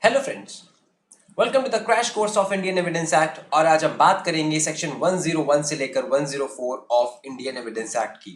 Hello friends, welcome to the crash course of Indian evidence act. और आज हम बात करेंगे सेक्शन 101 से लेकर 104 ऑफ इंडियन एविडेंस एक्ट की।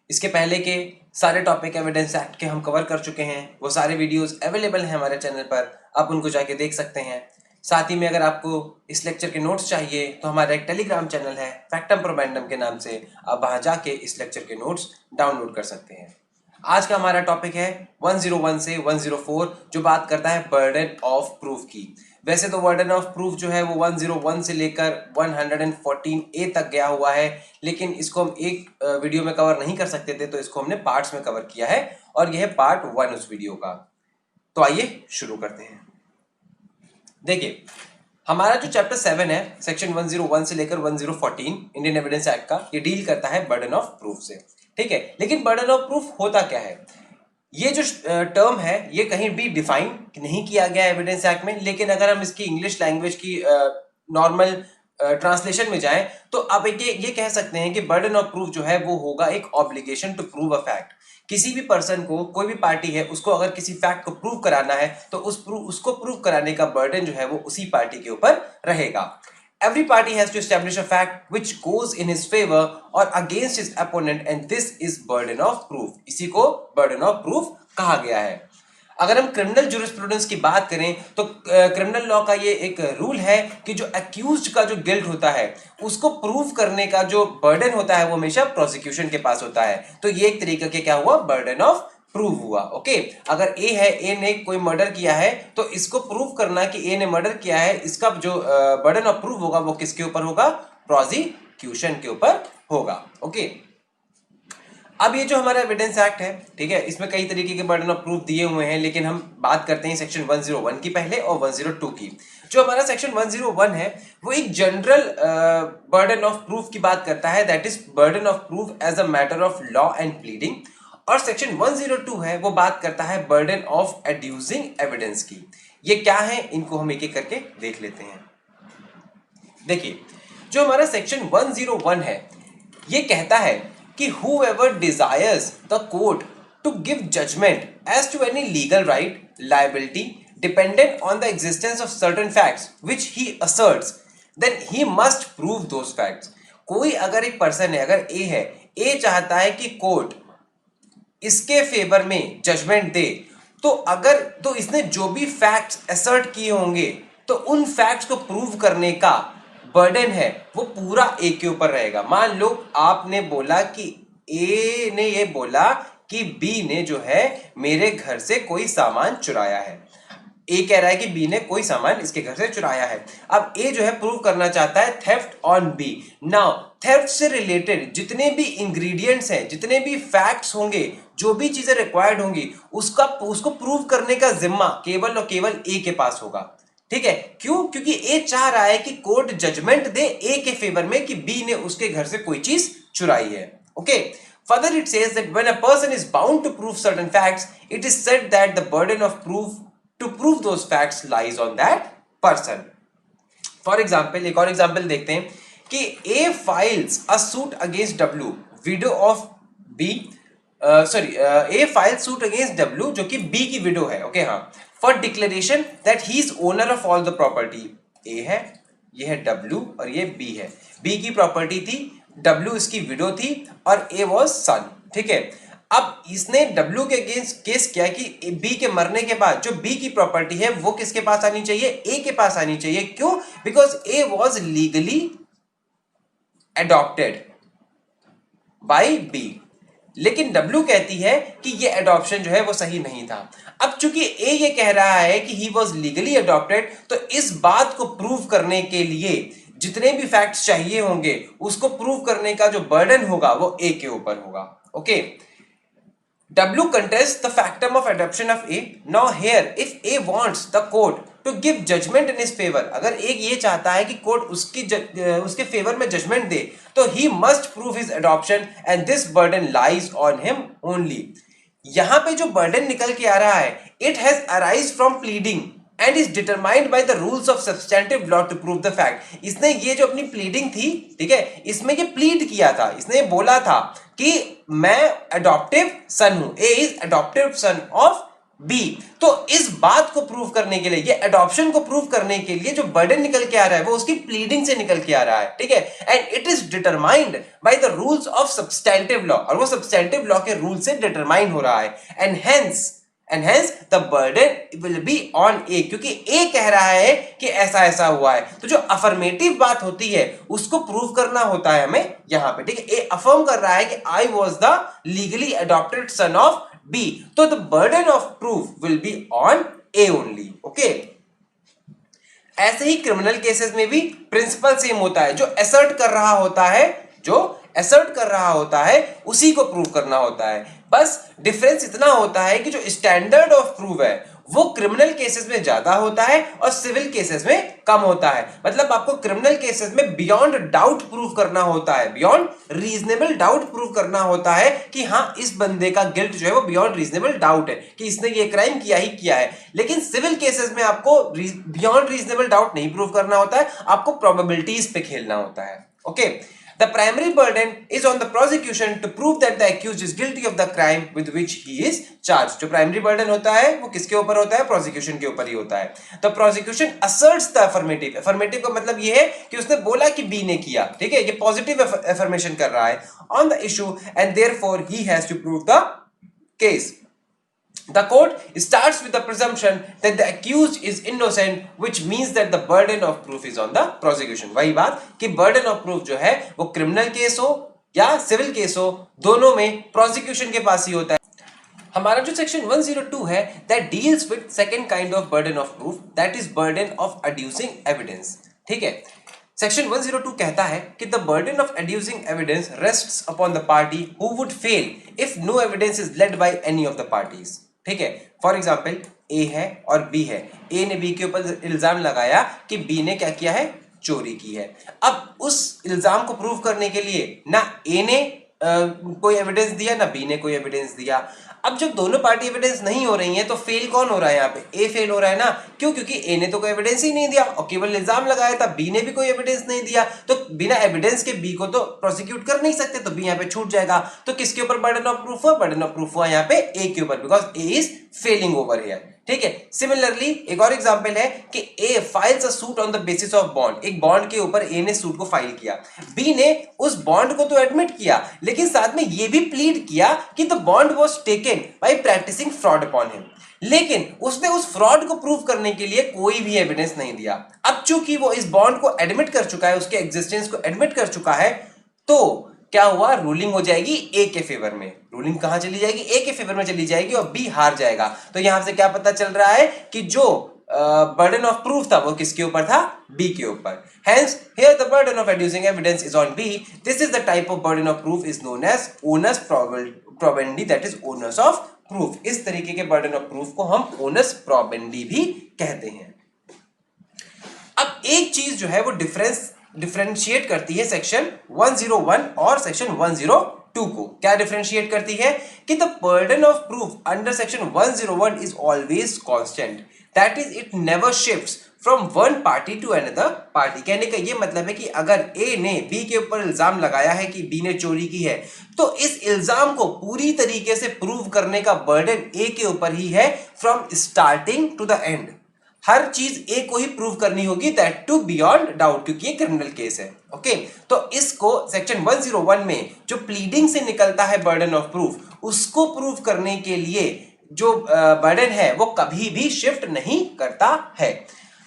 इसके पहले के सारे टॉपिक एविडेंस एक्ट के हम कवर कर चुके हैं। वो सारे वीडियोस अवेलेबल हैं हमारे चैनल पर, आप उनको जाके देख सकते हैं। साथ ही में अगर आपको इस लेक्चर के नोट्स चाहिए तो हमारा एक टेलीग्राम चैनल है फैक्टम प्रोबैंडम के नाम से, आप वहां जाके इस लेक्चर के नोट्स डाउनलोड कर सकते हैं। आज का हमारा टॉपिक है 101 से 104 जो बात करता है बर्डन ऑफ प्रूफ की। वैसे तो बर्डन ऑफ प्रूफ जो है वो 101 से लेकर 114A तक गया हुआ है, लेकिन इसको हम एक वीडियो में कवर नहीं कर सकते थे, तो इसको हमने पार्ट्स में कवर किया है और यह है पार्ट 1 उस वीडियो का। तो आइए शुरू करते हैं। देखिए, हमारा जो चैप्टर 7 है सेक्शन 101 से लेकर 1014 इंडियन एविडेंस एक्ट का, ये डील करता है बर्डन ऑफ प्रूफ से। ठीक है, लेकिन बर्डन ऑफ प्रूफ होता क्या है? ये जो टर्म है ये कहीं भी डिफाइन नहीं किया गया है एविडेंस एक्ट में, लेकिन अगर हम इसकी इंग्लिश लैंग्वेज की नॉर्मल ट्रांसलेशन में जाएं तो आप ये कह सकते हैं कि बर्डन ऑफ प्रूफ जो है वो होगा एक obligation to prove a fact. किसी भी पर्सन को, कोई भी पार्टी है, उसको अगर किसी फैक्ट को प्रूव कराना है तो उसको प्रूव कराने का बर्डन जो है वो उसी पार्टी के ऊपर रहेगा। Every party has to establish a fact which goes in his favor or against his opponent, and this is burden of proof. इसी को burden of proof कहा गया है। अगर हम क्रिमिनल जूरिस्प्रूडेंस की बात करें तो क्रिमिनल लॉ का ये एक रूल है कि जो अक्यूज्ड का जो गिल्ट होता है उसको प्रूव करने का जो बर्डन होता है वो हमेशा प्रोसिक्यूशन के पास होता है। तो ये एक तरीके के क्या हुआ, बर्डन ऑफ प्रूव हुआ। ओके, अगर ए है, ए ने कोई मर्डर किया है तो इसको प्रूव करना कि ए ने मर्डर किया है, इसका जो बर्डन ऑफ प्रूफ होगा वो किसके ऊपर होगा? प्रोसिक्यूशन के ऊपर होगा। ओके, अब ये जो हमारा एविडेंस एक्ट है, ठीक है, इसमें कई तरीके के बर्डन ऑफ प्रूफ दिए हुए हैं, लेकिन हम बात करते हैं सेक्शन 101 की पहले और 102 की। जो हमारा सेक्शन 101 है वो एक जनरल बर्डन ऑफ प्रूफ की बात करता है, that is burden of proof as a matter of law and pleading. और सेक्शन 102 है वो बात करता है बर्डन ऑफ एड्यूसिंग एविडेंस की। ये क्या है, इनको हम एक एक करके देख लेते हैं। देखिए, जो हमारा सेक्शन 101 है ये कहता है कि whoever desires the court to give judgment as to any legal right, liability dependent on the existence of certain facts which he asserts, then he must prove those facts. कोई अगर एक पर्सन है, अगर ए है, ए चाहता है कि कोर्ट इसके फेवर में जजमेंट दे, तो इसने जो भी फैक्ट्स असर्ट किए होंगे तो उन फैक्ट्स को प्रूव करने का बर्डन है वो पूरा ए के ऊपर रहेगा। मान लो आपने बोला कि ए ने ये बोला कि बी ने जो है मेरे घर से कोई सामान चुराया है। ए कह रहा है कि बी ने कोई सामान इसके घर से चुराया है। अब ए जो है प्रूव करना चाहता है theft on B. Now theft से रिलेटेड जितने भी इंग्रेडिएंट्स हैं, जितने भी फैक्ट्स होंगे, जो भी चीजें रिक्वायर्ड होंगी, उसको प्रूव करने का जिम्मा केवल और केवल ए के पास होगा। ठीक है, क्यों? क्योंकि ए चाह रहा है कि कोर्ट जजमेंट दे ए के फेवर में कि बी ने उसके घर से कोई चीज चुराई है। Okay, further it says that when a person is bound to prove certain facts, it is said that the burden of proof to prove those facts lies on that person. For example, एक और example देखते हैं कि A files a suit against W, widow of B, A files suit against W जो कि B की window है। Okay, हाँ, for declaration that he is owner of all the property. A है, ये है W और ये B है। B की प्रॉपर्टी थी, W इसकी विडो थी और A was son। ठीक है, अब इसने W के अगेंस्ट केस किया कि B के मरने के बाद जो B की प्रॉपर्टी है वो किसके पास आनी चाहिए? A के पास आनी चाहिए। क्यों? Because A was legally adopted by B। लेकिन W कहती है कि ये एडॉप्शन जो है वो सही नहीं था। अब चूंकि A ये कह रहा है कि he was legally adopted, तो इस बात को प्रूव करने के लिए जितने भी फैक्ट्स चाहिए होंगे उसको प्रूव करने का जो बर्डन होगा वो A के ऊपर होगा। Okay, W contests the factum of adoption of A. Now here, if A wants the court to give judgment in his favor, अगर एक ये चाहता है कि कोर्ट उसके फेवर में जजमेंट दे, तो he must prove his adoption and this burden lies on him only. यहाँ पे जो बर्डन निकल के आ रहा है, it has arise from pleading and is determined by the rules of substantive law to prove the fact. इसने ये जो अपनी प्लीडिंग थी, ठीक है, इसमें ये प्लीड किया था, इसने बोला था कि मैं अडॉप्टिव सन हूं, A is adoptive son of B. तो इस बात को प्रूव करने के लिए, ये एडॉप्शन को प्रूव करने के लिए जो बर्डन निकल के आ रहा है वो उसकी प्लीडिंग से निकल के आ रहा है, ठीक है। And it is determined by the rules of substantive law, और वो सब्सटैंटिव लॉ के रूल से डिटरमाइन हो रहा है। And hence the burden will be on A, क्योंकि ए कह रहा है कि ऐसा ऐसा हुआ है। तो जो अफर्मेटिव बात होती है उसको प्रूव करना होता है हमें यहां पे, ठीक है। ए अफर्म कर रहा है कि I was the legally adopted son of B, तो the burden of proof will be on A only, okay. ऐसे ही क्रिमिनल केसेस में भी प्रिंसिपल सेम होता है, जो असर्ट कर रहा होता है उसी को प्रूव करना होता है। बस डिफरेंस इतना होता है कि जो स्टैंडर्ड ऑफ प्रूफ है वो क्रिमिनल केसेस में ज्यादा होता है और सिविल केसेस में कम होता है। मतलब आपको क्रिमिनल केसेस में बियॉन्ड डाउट प्रूव करना होता है, बियॉन्ड रीजनेबल डाउट प्रूव करना होता है कि हाँ इस बंदे का गिल्ट जो है वो बियॉन्ड रीजनेबल डाउट है कि इसने ये क्राइम किया ही किया है। लेकिन सिविल केसेस में आपको बियॉन्ड रीजनेबल डाउट नहीं प्रूव करना होता है, आपको प्रोबेबिलिटीज पे खेलना होता है, okay. The primary burden is on the prosecution to prove that the accused is guilty of the crime with which he is charged. जो primary burden होता है वो किसके ऊपर होता है? prosecution के ऊपर ही होता है। The prosecution asserts the affirmative. affirmative का मतलब ये है कि उसने बोला कि B ने किया, ठीक है, ये positive affirmation कर रहा है on the issue and therefore he has to prove the case. The court starts with the presumption that the accused is innocent, which means that the burden of proof is on the prosecution. वही बात कि burden of proof जो है वो criminal case हो या civil case हो, दोनों में प्रोसिक्यूशन के पास ही होता है। हमारा जो सेक्शन 102 है that deals with second kind of burden of proof, that is burden of adducing evidence, ठीक है। सेक्शन 102 कहता है कि the burden of adducing evidence rests upon the party who would fail if no evidence is led by any of the parties, ठीक है। For example ए है और B है, ए ने बी के ऊपर इल्जाम लगाया कि बी ने क्या किया है? चोरी की है। अब उस इल्जाम को प्रूव करने के लिए ना ए ने कोई एविडेंस दिया ना बी ने कोई एविडेंस दिया। अब जब दोनों पार्टी एविडेंस नहीं हो रही है तो फेल कौन हो रहा है? यहाँ पे ए फेल हो रहा है ना। क्यों? क्योंकि ए ने तो कोई एविडेंस ही नहीं दिया और केवल इल्जाम लगाया था, बी ने भी कोई एविडेंस नहीं दिया, तो बिना एविडेंस के बी को तो प्रोसिक्यूट कर नहीं सकते, तो बी यहाँ पे छूट जाएगा। तो किसके ऊपर बर्डन ऑफ प्रूफ हुआ? बर्डन ऑफ प्रूफ हुआ यहाँ पे ए के ऊपर, because A is failing over here, ठीक है। सिमिलरली एक और एग्जांपल है कि A files a suit on the basis of bond, एक बॉन्ड के ऊपर ए ने सूट को फाइल किया, बी ने उस बॉन्ड को तो एडमिट किया लेकिन साथ में ये भी प्लीड किया कि the bond was taken by practising fraud upon him, लेकिन उसने उस फ्रॉड को प्रूव करने के लिए कोई भी एविडेंस नहीं दिया। अब चूंकि वो इस बॉन्ड को एडमिट कर चुका है, उसके एग्जिस्टेंस को एडमिट कर चुका है, तो क्या हुआ? रूलिंग हो जाएगी ए के फेवर में। रूलिंग कहां चली जाएगी? ए के फेवर में चली जाएगी और बी हार जाएगा। तो यहां से क्या पता चल रहा है कि जो बर्डन ऑफ प्रूफ था वो किसके ऊपर था? बी के ऊपर। Hence, here the burden of adducing evidence is on B. This is the type of burden of proof is known as onus probandi, that is onus of proof. इस तरीके के burden of proof को हम onus probandi भी कहते हैं। अब एक चीज जो है वो डिफरेंशिएट करती है सेक्शन 101 और सेक्शन 102 को। क्या डिफरेंशिएट करती है? कि the burden of proof under section 101 is always constant, that is it never shifts from one party to another party. कहने का ये मतलब है कि अगर ए ने बी के ऊपर इल्जाम लगाया है कि बी ने चोरी की है, तो इस इल्जाम को पूरी तरीके से प्रूव करने का बर्डन ए के ऊपर ही है from starting to the end. हर चीज ए को ही प्रूव करनी होगी, दैट टू बियॉन्ड डाउट, क्योंकि ये क्रिमिनल केस है, ओके। तो इसको सेक्शन 101 में जो प्लीडिंग से निकलता है बर्डन ऑफ प्रूफ, उसको प्रूव करने के लिए जो बर्डन है वो कभी भी शिफ्ट नहीं करता है।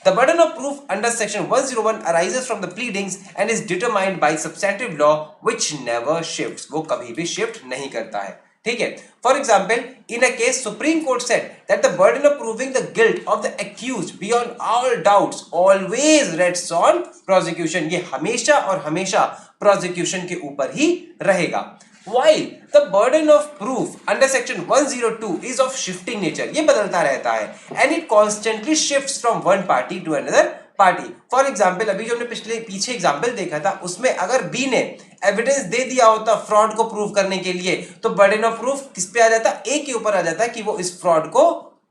The burden of proof under section 101 arises from the pleadings and is determined by substantive law which never shifts. वो कभी भी shift नहीं करता है, ठीक है। For example, in a case, Supreme Court said that the burden of proving the guilt of the accused beyond all doubts always rests on prosecution. ये हमेशा और हमेशा prosecution के ऊपर ही रहेगा। While the burden of proof under section 102 is of shifting nature, ये बदलता रहता है, and it constantly shifts from one party to another party. For example, अभी जो हमने पीछे एग्जाम्पल देखा था उसमें अगर बी ने एविडेंस दे दिया होता फ्रॉड को प्रूव करने के लिए, तो बर्डन ऑफ प्रूफ किस पे आ जाता? ए के ऊपर आ जाता कि वो इस फ्रॉड को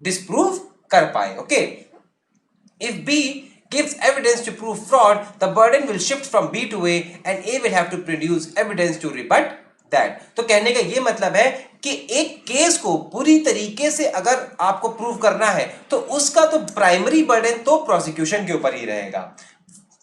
डिस्प्रूव कर पाए, okay. If B gives evidence to prove fraud, the burden will shift from B to A and A will have to produce evidence to rebut that. तो कहने का ये मतलब है कि एक केस को पूरी तरीके से अगर आपको प्रूव करना है तो उसका तो प्राइमरी बर्डन तो प्रोसिक्यूशन के ऊपर ही रहेगा।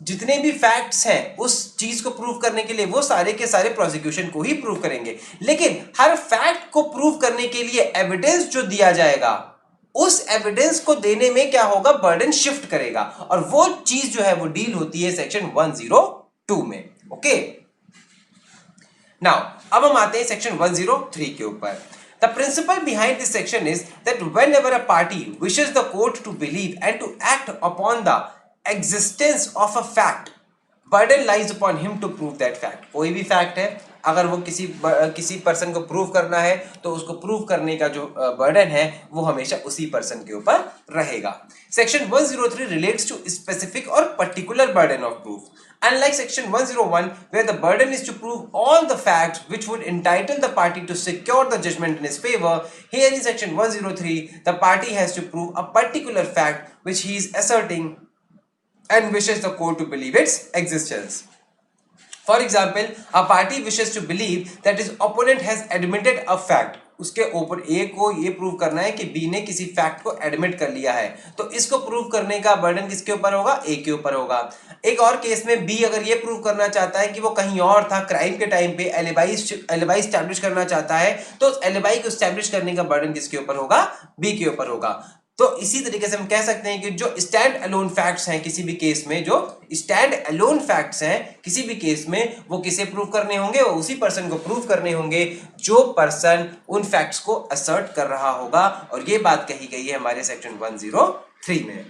जितने भी फैक्ट्स हैं उस चीज को प्रूव करने के लिए वो सारे के सारे प्रोसिक्यूशन को ही प्रूव करेंगे, लेकिन हर फैक्ट को प्रूव करने के लिए एविडेंस जो दिया जाएगा उस एविडेंस को देने में क्या होगा, बर्डन शिफ्ट करेगा, और वो चीज जो है वो डील होती है सेक्शन 102 में। ओके, नाउ अब हम आते हैं सेक्शन 103 के ऊपर। The principle behind this section is that whenever a party wishes the court to believe and to act upon the existence of a fact, burden lies upon him to prove that fact। कोई भी fact है, अगर वो किसी person को prove करना है तो उसको प्रूव करने का जो बर्डन है वो हमेशा उसी पर्सन के ऊपर रहेगा। सेक्शन 103 रिलेट्स टू स्पेसिफिक और particular burden of proof, unlike section 101 where the burden is to prove all the facts which would entitle the party to secure the judgment in his favor. Here in section 103 the party has to prove a particular fact which he is asserting and wishes the court to believe its existence. For example, a party wishes to believe that his opponent has admitted a fact। उसके ऊपर ए को ये prove करना है कि B ने किसी fact को एडमिट कर लिया है, तो इसको प्रूव करने का बर्डन किसके ऊपर होगा, ए के ऊपर होगा। एक और केस में बी अगर ये प्रूव करना चाहता है कि वो कहीं और था क्राइम के टाइम पे, एलिबाई स्टैब्लिश करना चाहता है, तो एलिबाई को स्टैब्लिश करने का बर्डन किसके ऊपर होगा, बी के ऊपर होगा। तो इसी तरीके से हम कह सकते हैं कि जो स्टैंड अलोन फैक्ट्स हैं किसी भी केस में, जो स्टैंड अलोन फैक्ट्स हैं किसी भी केस में, वो किसे प्रूव करने होंगे, वो उसी पर्सन को प्रूव करने होंगे जो पर्सन उन फैक्ट्स को असर्ट कर रहा होगा, और ये बात कही गई है हमारे सेक्शन 103 में।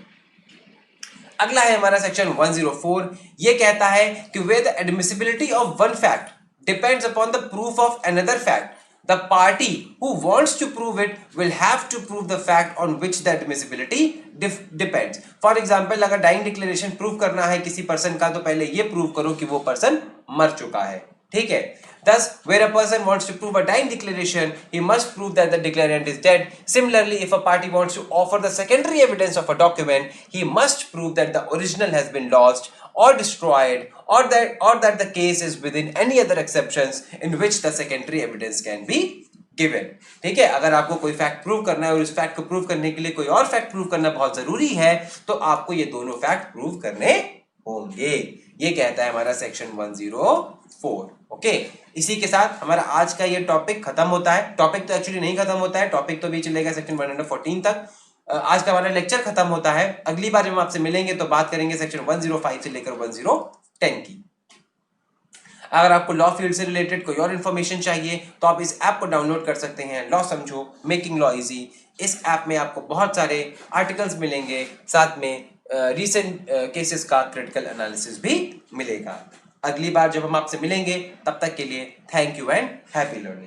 अगला है हमारा सेक्शन 104। ये कहता है कि where the admissibility of one fact depends upon the proof of another fact, the party who wants to prove it will have to prove the fact on which the admissibility depends। For example, अगर dying declaration prove करना है किसी person का तो पहले ये prove करो कि वो पर्सन मर चुका है, ठीक है। Thus, where a person wants to prove a dying declaration, he must prove that the declarant is dead. Similarly, if a party wants to offer the secondary evidence of a document, he must prove that the original has been lost or destroyed, or that the case is within any other exceptions in which the secondary evidence can be given। ठीक है, अगर आपको कोई fact prove करना है और उस fact को प्रूव करने के लिए कोई और फैक्ट प्रूव करना बहुत जरूरी है, तो आपको ये दोनों फैक्ट प्रूव करने होंगे। ये कहता है हमारा सेक्शन 104। ओके, इसी के साथ हमारा आज का ये टॉपिक खत्म होता है। टॉपिक तो एक्चुअली नहीं खत्म होता है, टॉपिक तो भी चलेगा सेक्शन 114 तक। आज का हमारा लेक्चर खत्म होता है। अगली बार जब हम आपसे मिलेंगे तो बात करेंगे सेक्शन 105 से लेकर 110 की। अगर आपको लॉ फील्ड से रिलेटेड कोई और इन्फॉर्मेशन चाहिए तो आप इस ऐप को डाउनलोड कर सकते हैं, लॉ समझो मेकिंग लॉ इजी। इस ऐप में आपको बहुत सारे आर्टिकल्स मिलेंगे, साथ में रीसेंट केसेस का क्रिटिकल एनालिसिस भी मिलेगा। अगली बार जब हम आपसे मिलेंगे तब तक के लिए thank you and happy learning.